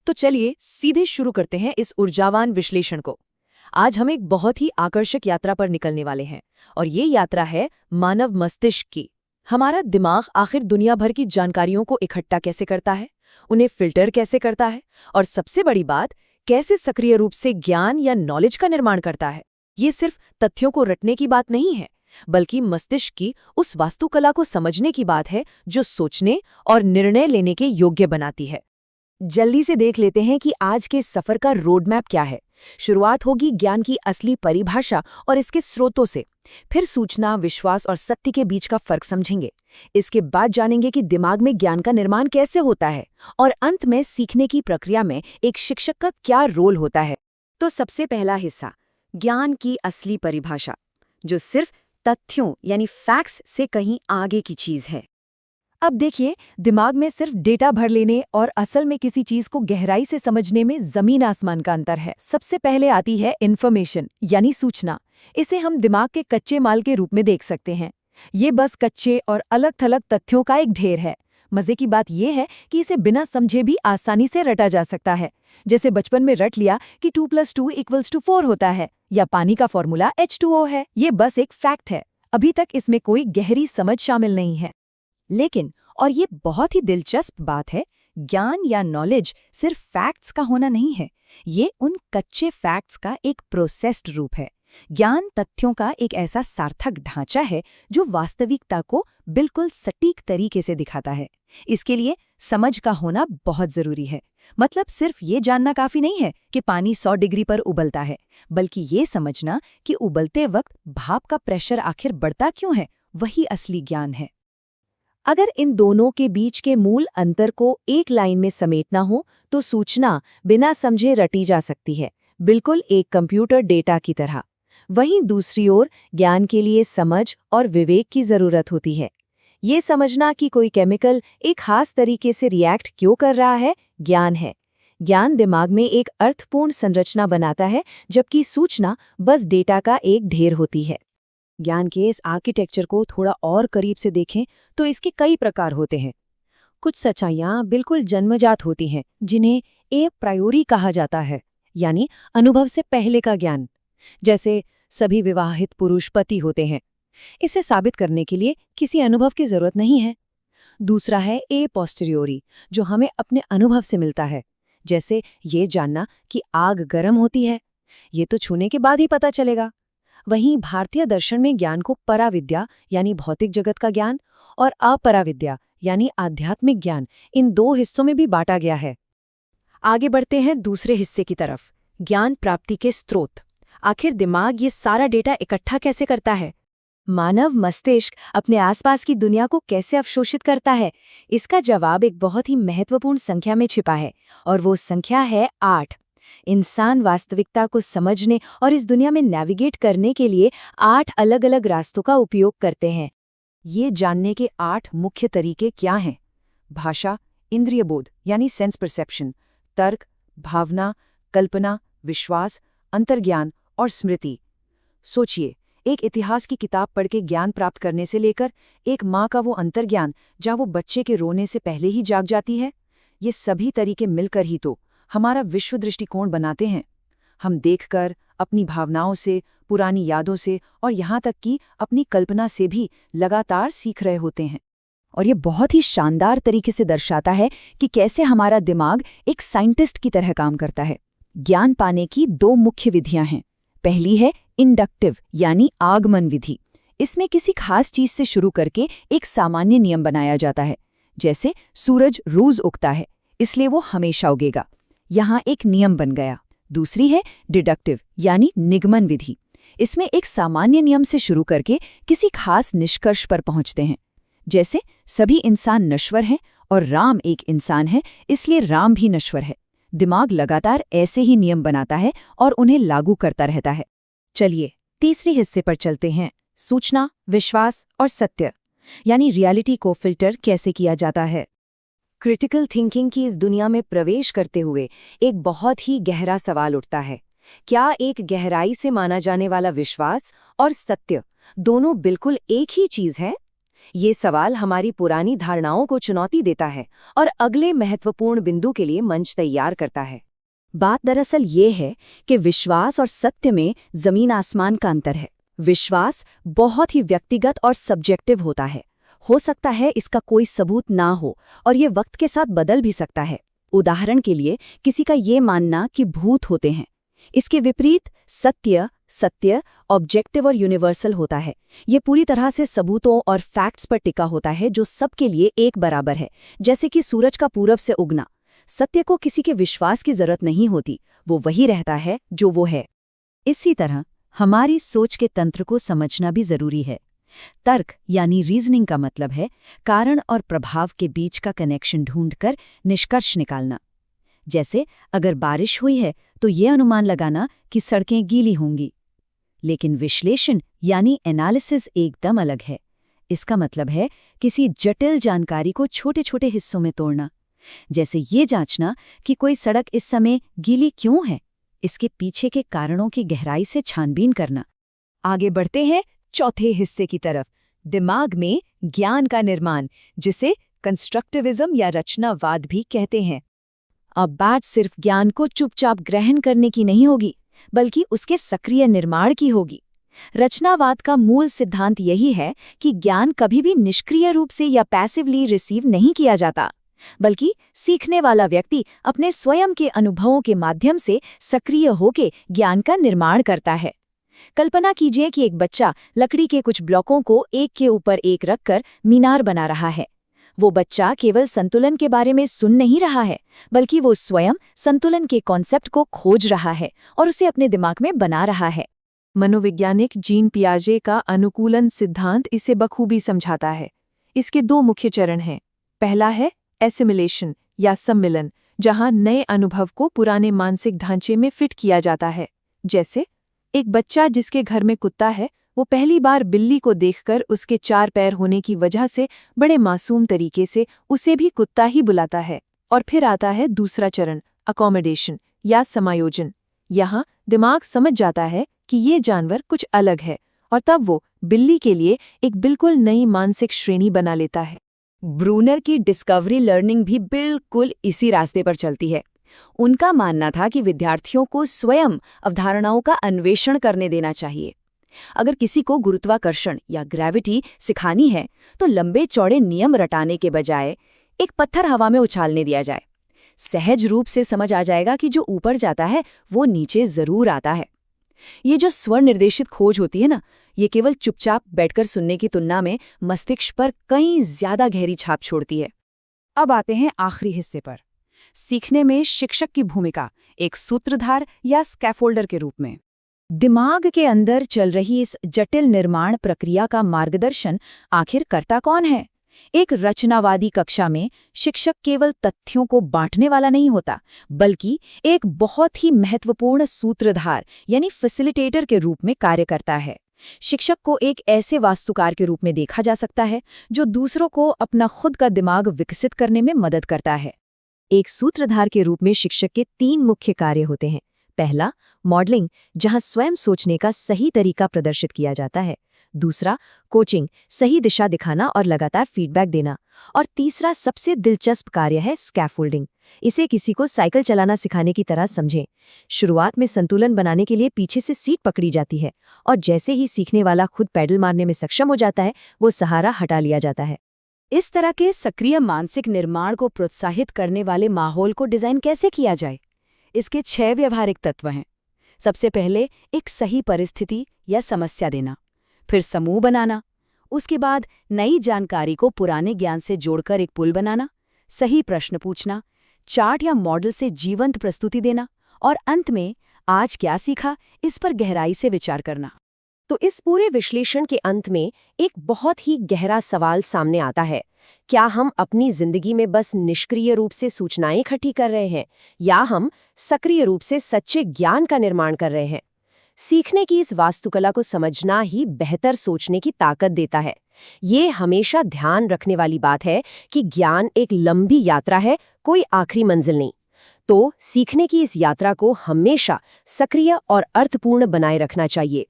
तो चलिए सीधे शुरू करते हैं इस ऊर्जावान विश्लेषण को। आज हम एक बहुत ही आकर्षक यात्रा पर निकलने वाले हैं, और ये यात्रा है मानव मस्तिष्क की। हमारा दिमाग आखिर दुनिया भर की जानकारियों को इकट्ठा कैसे करता है, उन्हें फिल्टर कैसे करता है, और सबसे बड़ी बात, कैसे सक्रिय रूप से ज्ञान या नॉलेज का निर्माण करता है। ये सिर्फ तथ्यों को रटने की बात नहीं है, बल्कि मस्तिष्क की उस वास्तुकला को समझने की बात है जो सोचने और निर्णय लेने के योग्य बनाती है। जल्दी से देख लेते हैं कि आज के सफर का रोड मैप क्या है। शुरुआत होगी ज्ञान की असली परिभाषा और इसके स्रोतों से। फिर सूचना, विश्वास और सत्य के बीच का फर्क समझेंगे। इसके बाद जानेंगे कि दिमाग में ज्ञान का निर्माण कैसे होता है, और अंत में सीखने की प्रक्रिया में एक शिक्षक का क्या रोल होता है। तो सबसे पहला हिस्सा, ज्ञान की असली परिभाषा, जो सिर्फ तथ्यों यानी फैक्ट्स से कहीं आगे की चीज है। अब देखिए, दिमाग में सिर्फ डेटा भर लेने और असल में किसी चीज को गहराई से समझने में जमीन आसमान का अंतर है। सबसे पहले आती है इन्फॉर्मेशन यानी सूचना। इसे हम दिमाग के कच्चे माल के रूप में देख सकते हैं। ये बस कच्चे और अलग-थलग तथ्यों का एक ढेर है। मजे की बात यह है कि इसे बिना समझे भी आसानी से रटा जा सकता है। जैसे बचपन में रट लिया कि 2+2=4 होता है, या पानी का फॉर्मूला H2O है। ये बस एक फैक्ट है, अभी तक इसमें कोई गहरी समझ शामिल नहीं है। लेकिन, और ये बहुत ही दिलचस्प बात है, ज्ञान या नॉलेज सिर्फ फैक्ट्स का होना नहीं है। ये उन कच्चे फैक्ट्स का एक प्रोसेस्ड रूप है। ज्ञान तथ्यों का एक ऐसा सार्थक ढांचा है जो वास्तविकता को बिल्कुल सटीक तरीके से दिखाता है। इसके लिए समझ का होना बहुत जरूरी है। मतलब सिर्फ ये जानना काफी नहीं है कि पानी 100 डिग्री पर उबलता है, बल्कि ये समझना कि उबलते वक्त भाप का प्रेशर आखिर बढ़ता क्यों है, वही असली ज्ञान है। अगर इन दोनों के बीच के मूल अंतर को एक लाइन में समेटना हो तो सूचना बिना समझे रटी जा सकती है, बिल्कुल एक कंप्यूटर डेटा की तरह। वहीं दूसरी ओर ज्ञान के लिए समझ और विवेक की जरूरत होती है। ये समझना कि कोई केमिकल एक खास तरीके से रिएक्ट क्यों कर रहा है, ज्ञान है। ज्ञान दिमाग में एक अर्थपूर्ण संरचना बनाता है, जबकि सूचना बस डेटा का एक ढेर होती है। ज्ञान के इस आर्किटेक्चर को थोड़ा और करीब से देखें तो इसके कई प्रकार होते हैं। कुछ सच्चाइयाँ बिल्कुल जन्मजात होती हैं, जिन्हें ए प्रायोरी कहा जाता है, यानी अनुभव से पहले का ज्ञान। जैसे सभी विवाहित पुरुष पति होते हैं, इसे साबित करने के लिए किसी अनुभव की जरूरत नहीं है। दूसरा है ए पोस्टेरियोरी, जो हमें अपने अनुभव से मिलता है। जैसे ये जानना कि आग गर्म होती है, ये तो छूने के बाद ही पता चलेगा। वहीं भारतीय दर्शन में ज्ञान को पराविद्या यानी भौतिक जगत का ज्ञान और अपराविद्या यानी आध्यात्मिक ज्ञान, इन दो हिस्सों में भी बांटा गया है। आगे बढ़ते हैं दूसरे हिस्से की तरफ, ज्ञान प्राप्ति के स्रोत। आखिर दिमाग ये सारा डेटा इकट्ठा कैसे करता है? मानव मस्तिष्क अपने आसपास की दुनिया को कैसे अवशोषित करता है? इसका जवाब एक बहुत ही महत्वपूर्ण संख्या में छिपा है, और वो संख्या है 8। इंसान वास्तविकता को समझने और इस दुनिया में नेविगेट करने के लिए 8 अलग-अलग रास्तों का उपयोग करते हैं। ये जानने के 8 मुख्य तरीके क्या हैं? भाषा, इंद्रिय बोध यानी सेंस परसेप्शन, तर्क, भावना, कल्पना, विश्वास, अंतर्ज्ञान और स्मृति। सोचिए, एक इतिहास की किताब पढ़ के ज्ञान प्राप्त करने से लेकर एक माँ का वो अंतर्ज्ञान जहाँ वो बच्चे के रोने से पहले ही जाग जाती है, ये सभी तरीके मिलकर ही तो हमारा विश्व दृष्टिकोण बनाते हैं। हम देखकर, अपनी भावनाओं से, पुरानी यादों से और यहाँ तक कि अपनी कल्पना से भी लगातार सीख रहे होते हैं। और ये बहुत ही शानदार तरीके से दर्शाता है कि कैसे हमारा दिमाग एक साइंटिस्ट की तरह काम करता है। ज्ञान पाने की 2 मुख्य विधियां हैं। पहली है इंडक्टिव यानी आगमन विधि। इसमें किसी खास चीज से शुरू करके एक सामान्य नियम बनाया जाता है। जैसे सूरज रोज उगता है, इसलिए वो हमेशा उगेगा। यहाँ एक नियम बन गया। दूसरी है डिडक्टिव यानी निगमन विधि। इसमें एक सामान्य नियम से शुरू करके किसी खास निष्कर्ष पर पहुंचते हैं। जैसे सभी इंसान नश्वर हैं और राम एक इंसान है, इसलिए राम भी नश्वर है। दिमाग लगातार ऐसे ही नियम बनाता है और उन्हें लागू करता रहता है। चलिए तीसरे हिस्से पर चलते हैं, सूचना, विश्वास और सत्य यानी रियलिटी को फिल्टर कैसे किया जाता है। क्रिटिकल थिंकिंग की इस दुनिया में प्रवेश करते हुए एक बहुत ही गहरा सवाल उठता है, क्या एक गहराई से माना जाने वाला विश्वास और सत्य दोनों बिल्कुल एक ही चीज है? ये सवाल हमारी पुरानी धारणाओं को चुनौती देता है और अगले महत्वपूर्ण बिंदु के लिए मंच तैयार करता है। बात दरअसल ये है कि विश्वास और सत्य में जमीन आसमान का अंतर है। विश्वास बहुत ही व्यक्तिगत और सब्जेक्टिव होता है। हो सकता है इसका कोई सबूत ना हो और ये वक्त के साथ बदल भी सकता है। उदाहरण के लिए किसी का ये मानना कि भूत होते हैं। इसके विपरीत सत्य ऑब्जेक्टिव और यूनिवर्सल होता है। ये पूरी तरह से सबूतों और फैक्ट्स पर टिका होता है जो सबके लिए एक बराबर है, जैसे कि सूरज का पूरब से उगना। सत्य को किसी के विश्वास की जरूरत नहीं होती, वो वही रहता है जो वो है। इसी तरह हमारी सोच के तंत्र को समझना भी जरूरी है। तर्क यानी रीजनिंग का मतलब है कारण और प्रभाव के बीच का कनेक्शन ढूंढकर निष्कर्ष निकालना। जैसे अगर बारिश हुई है तो ये अनुमान लगाना कि सड़कें गीली होंगी। लेकिन विश्लेषण यानी एनालिसिस एकदम अलग है। इसका मतलब है किसी जटिल जानकारी को छोटे छोटे हिस्सों में तोड़ना। जैसे ये जांचना कि कोई सड़क इस समय गीली क्यों है, इसके पीछे के कारणों की गहराई से छानबीन करना। आगे बढ़ते हैं चौथे हिस्से की तरफ, दिमाग में ज्ञान का निर्माण, जिसे कंस्ट्रक्टिविज्म या रचनावाद भी कहते हैं। अब बात सिर्फ ज्ञान को चुपचाप ग्रहण करने की नहीं होगी, बल्कि उसके सक्रिय निर्माण की होगी। रचनावाद का मूल सिद्धांत यही है कि ज्ञान कभी भी निष्क्रिय रूप से या पैसिवली रिसीव नहीं किया जाता, बल्कि सीखने वाला व्यक्ति अपने स्वयं के अनुभवों के माध्यम से सक्रिय होकर ज्ञान का निर्माण करता है। कल्पना कीजिए कि एक बच्चा लकड़ी के कुछ ब्लॉकों को एक के ऊपर एक रखकर मीनार बना रहा है। वो बच्चा केवल संतुलन के बारे में सुन नहीं रहा है, बल्कि वो स्वयं संतुलन के कॉन्सेप्ट को खोज रहा है और उसे अपने दिमाग में बना रहा है। मनोवैज्ञानिक जीन पियाजे का अनुकूलन सिद्धांत इसे बखूबी समझाता है। इसके दो मुख्य चरण हैं। पहला है एसिमिलेशन या सम्मिलन, जहां नए अनुभव को पुराने मानसिक ढांचे में फिट किया जाता है। जैसे एक बच्चा जिसके घर में कुत्ता है, वो पहली बार बिल्ली को देखकर उसके 4 पैर होने की वजह से बड़े मासूम तरीके से उसे भी कुत्ता ही बुलाता है। और फिर आता है दूसरा चरण, अकोमोडेशन या समायोजन। यहाँ दिमाग समझ जाता है कि ये जानवर कुछ अलग है और तब वो बिल्ली के लिए एक बिल्कुल नई मानसिक श्रेणी बना लेता है। ब्रूनर की डिस्कवरी लर्निंग भी बिल्कुल इसी रास्ते पर चलती है। उनका मानना था कि विद्यार्थियों को स्वयं अवधारणाओं का अन्वेषण करने देना चाहिए। अगर किसी को गुरुत्वाकर्षण या ग्रेविटी सिखानी है तो लंबे चौड़े नियम रटाने के बजाय एक पत्थर हवा में उछालने दिया जाए। सहज रूप से समझ आ जाएगा कि जो ऊपर जाता है वो नीचे जरूर आता है। ये जो स्वर निर्देशित खोज होती है ना, ये केवल चुपचाप बैठकर सुनने की तुलना में मस्तिष्क पर कई ज्यादा गहरी छाप छोड़ती है। अब आते हैं आखिरी हिस्से पर, सीखने में शिक्षक की भूमिका एक सूत्रधार या स्कैफोल्डर के रूप में। दिमाग के अंदर चल रही इस जटिल निर्माण प्रक्रिया का मार्गदर्शन आखिर करता कौन है? एक रचनावादी कक्षा में शिक्षक केवल तथ्यों को बांटने वाला नहीं होता, बल्कि एक बहुत ही महत्वपूर्ण सूत्रधार यानी फैसिलिटेटर के रूप में कार्य करता है। शिक्षक को एक ऐसे वास्तुकार के रूप में देखा जा सकता है जो दूसरों को अपना खुद का दिमाग विकसित करने में मदद करता है। एक सूत्रधार के रूप में शिक्षक के 3 मुख्य कार्य होते हैं। पहला, मॉडलिंग, जहां स्वयं सोचने का सही तरीका प्रदर्शित किया जाता है। दूसरा, कोचिंग, सही दिशा दिखाना और लगातार फीडबैक देना। और तीसरा सबसे दिलचस्प कार्य है स्कैफोल्डिंग। इसे किसी को साइकिल चलाना सिखाने की तरह समझें। शुरुआत में संतुलन बनाने के लिए पीछे से सीट पकड़ी जाती है और जैसे ही सीखने वाला खुद पैडल मारने में सक्षम हो जाता है, वो सहारा हटा लिया जाता है। इस तरह के सक्रिय मानसिक निर्माण को प्रोत्साहित करने वाले माहौल को डिजाइन कैसे किया जाए? इसके 6 व्यवहारिक तत्व हैं। सबसे पहले एक सही परिस्थिति या समस्या देना, फिर समूह बनाना, उसके बाद नई जानकारी को पुराने ज्ञान से जोड़कर एक पुल बनाना, सही प्रश्न पूछना, चार्ट या मॉडल से जीवंत प्रस्तुति देना और अंत में आज क्या सीखा, इस पर गहराई से विचार करना। तो इस पूरे विश्लेषण के अंत में एक बहुत ही गहरा सवाल सामने आता है। क्या हम अपनी जिंदगी में बस निष्क्रिय रूप से सूचनाएं इकट्ठी कर रहे हैं या हम सक्रिय रूप से सच्चे ज्ञान का निर्माण कर रहे हैं? सीखने की इस वास्तुकला को समझना ही बेहतर सोचने की ताकत देता है। ये हमेशा ध्यान रखने वाली बात है कि ज्ञान एक लंबी यात्रा है, कोई आखिरी मंजिल नहीं। तो सीखने की इस यात्रा को हमेशा सक्रिय और अर्थपूर्ण बनाए रखना चाहिए।